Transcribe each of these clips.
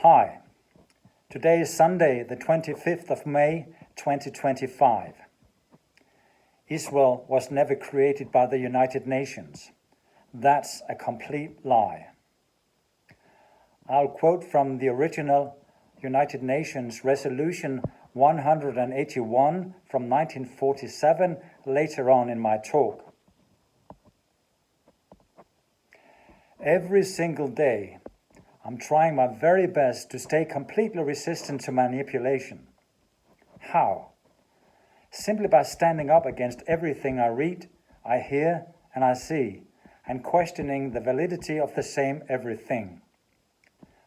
Hi, today is Sunday, the 25th of May, 2025. Israel was never created by the United Nations. That's a complete lie. I'll quote from the original United Nations Resolution 181 from 1947 later on in my talk. Every single day, I'm trying my very best to stay completely resistant to manipulation. How? Simply by standing up against everything I read, I hear, and I see, and questioning the validity of the same everything.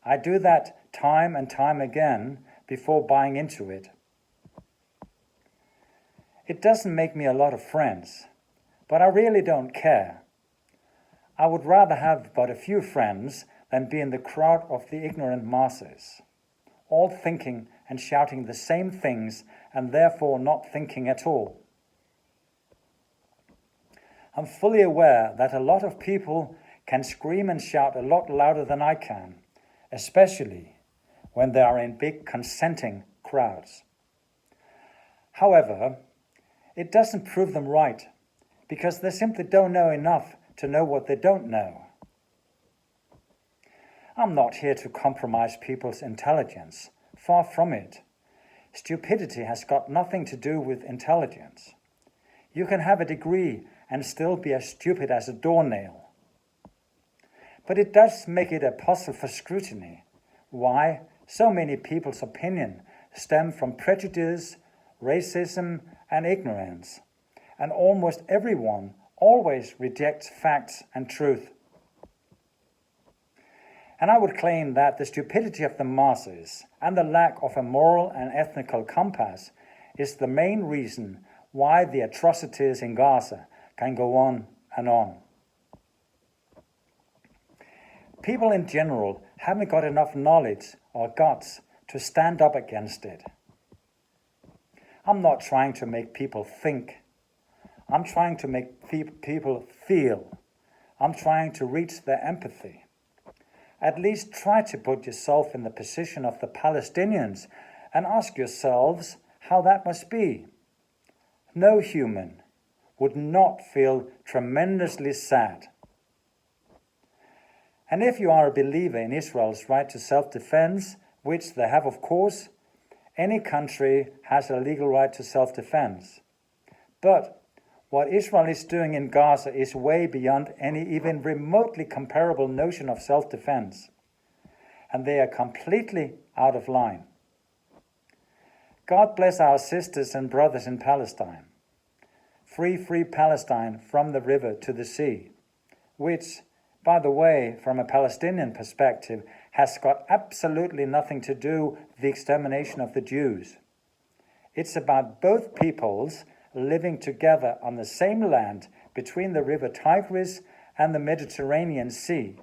I do that time and time again before buying into it. It doesn't make me a lot of friends, but I really don't care. I would rather have but a few friends than be in the crowd of the ignorant masses, all thinking and shouting the same things and therefore not thinking at all. I'm fully aware that a lot of people can scream and shout a lot louder than I can, especially when they are in big consenting crowds. However, it doesn't prove them right, because they simply don't know enough to know what they don't know. I'm not here to compromise people's intelligence. Far from it. Stupidity has got nothing to do with intelligence. You can have a degree and still be as stupid as a doornail. But it does make it a puzzle for scrutiny. Why so many people's opinion stem from prejudice, racism, and ignorance, and almost everyone always rejects facts and truth. And I would claim that the stupidity of the masses and the lack of a moral and ethical compass is the main reason why the atrocities in Gaza can go on and on. People in general haven't got enough knowledge or guts to stand up against it. I'm not trying to make people think. I'm trying to make people feel. I'm trying to reach their empathy. At least try to put yourself in the position of the Palestinians and ask yourselves how that must be. No human would not feel tremendously sad. And if you are a believer in Israel's right to self-defense, which they have of course, any country has a legal right to self-defense. But what Israel is doing in Gaza is way beyond any even remotely comparable notion of self-defense. And they are completely out of line. God bless our sisters and brothers in Palestine. Free, free Palestine from the river to the sea, which, by the way, from a Palestinian perspective, has got absolutely nothing to do with the extermination of the Jews. It's about both peoples living together on the same land between the river Tigris and the Mediterranean Sea.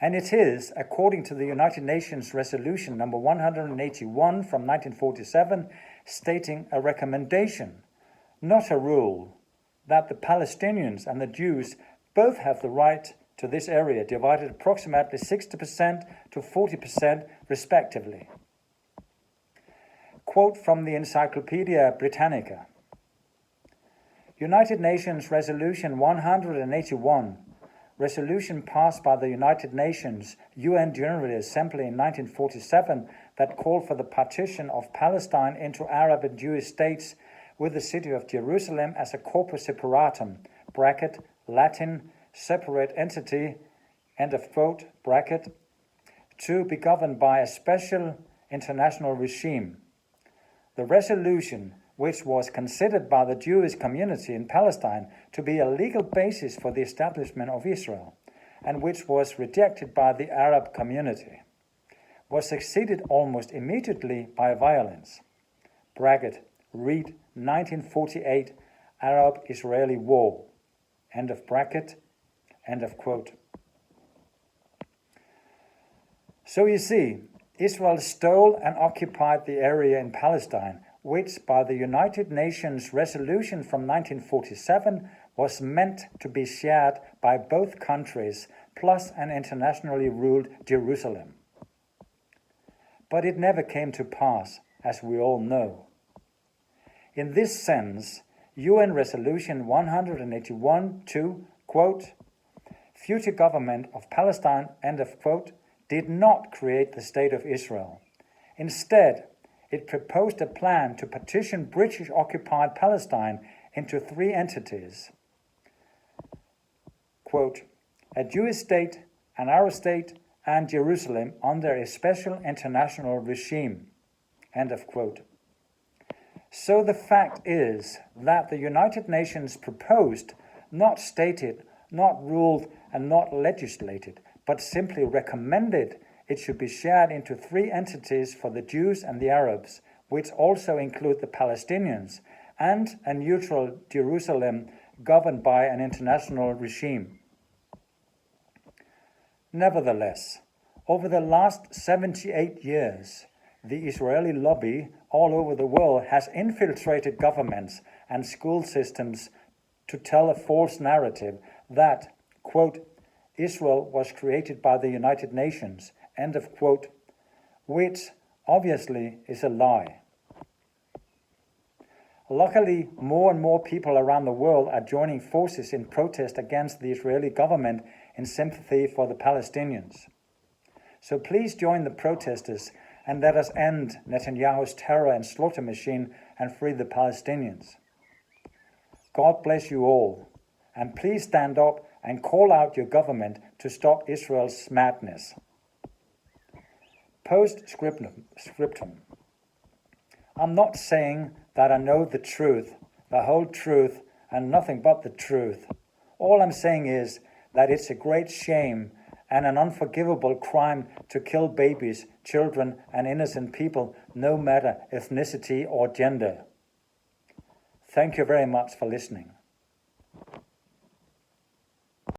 And it is, according to the United Nations Resolution number 181 from 1947, stating a recommendation, not a rule, that the Palestinians and the Jews both have the right to this area, divided approximately 60% to 40% respectively. Quote from the Encyclopedia Britannica. United Nations Resolution 181, resolution passed by the United Nations UN General Assembly in 1947 that called for the partition of Palestine into Arab and Jewish states with the city of Jerusalem as a corpus separatum, bracket, Latin, separate entity, end of quote, bracket, to be governed by a special international regime. The resolution, which was considered by the Jewish community in Palestine to be a legal basis for the establishment of Israel, and which was rejected by the Arab community, was succeeded almost immediately by violence. Bracket, read 1948 Arab-Israeli War, end of bracket, end of quote. So you see, Israel stole and occupied the area in Palestine, which by the United Nations resolution from 1947 was meant to be shared by both countries plus an internationally ruled Jerusalem. But it never came to pass, as we all know. In this sense, UN Resolution 181 to, quote, future government of Palestine, end of quote, did not create the State of Israel. Instead, it proposed a plan to partition British-occupied Palestine into three entities. Quote, a Jewish state, an Arab state, and Jerusalem under a special international regime, end of quote. So the fact is that the United Nations proposed, not stated, not ruled, and not legislated, but simply recommended it should be shared into three entities for the Jews and the Arabs, which also include the Palestinians, and a neutral Jerusalem governed by an international regime. Nevertheless, over the last 78 years, the Israeli lobby all over the world has infiltrated governments and school systems to tell a false narrative that, quote, Israel was created by the United Nations, end of quote, which obviously is a lie. Luckily, more and more people around the world are joining forces in protest against the Israeli government in sympathy for the Palestinians. So please join the protesters and let us end Netanyahu's terror and slaughter machine and free the Palestinians. God bless you all, and please stand up and call out your government to stop Israel's madness. Post-scriptum. I'm not saying that I know the truth, the whole truth, and nothing but the truth. All I'm saying is that it's a great shame and an unforgivable crime to kill babies, children, and innocent people, no matter ethnicity or gender. Thank you very much for listening.